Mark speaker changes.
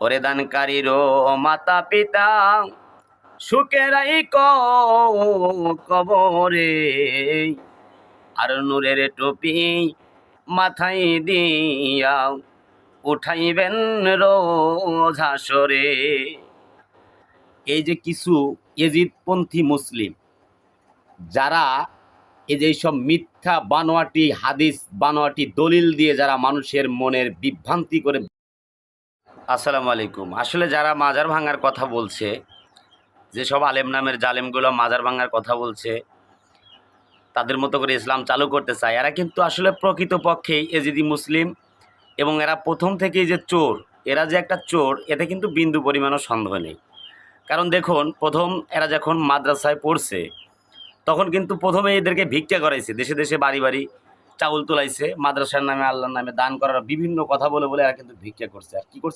Speaker 1: ওরে দানকারীরও মাতা পিতা সুখে রাইকো কবরে, আর নূরের টুপি মাথায় দিয়া উঠাইবেন রোজ হাসরে। এই যে কিছু এজিদপন্থী মুসলিম যারা এই যে সব মিথ্যা বানোয়াটি হাদিস বানোয়াটি দলিল দিয়ে যারা মানুষের মনের বিভ্রান্তি করে। আসসালামু আলাইকুম। আসলে যারা মাজার ভাঙার কথা বলছে, যেসব আলেম নামের জালেমগুলো মাজার ভাঙার কথা বলছে, তাদের মতো করে ইসলাম চালু করতে চায়, এরা কিন্তু আসলে প্রকৃতপক্ষেই এজিদি মুসলিম, এবং এরা প্রথম থেকেই যে চোর, এরা যে একটা চোর এতে কিন্তু বিন্দু পরিমাণও সন্দেহ নেই। কারণ দেখুন, প্রথম এরা যখন মাদ্রাসায় পড়ছে তখন কিন্তু প্রথমে এদেরকে ভিক্ষা করাইছে, দেশে দেশে বাড়ি বাড়ি চাউল তোলাইছে, মাদ্রাসার নামে আল্লাহর নামে দান করার বিভিন্ন কথা বলে বলে এরা কিন্তু ভিক্ষা করছে। আর কি করছে?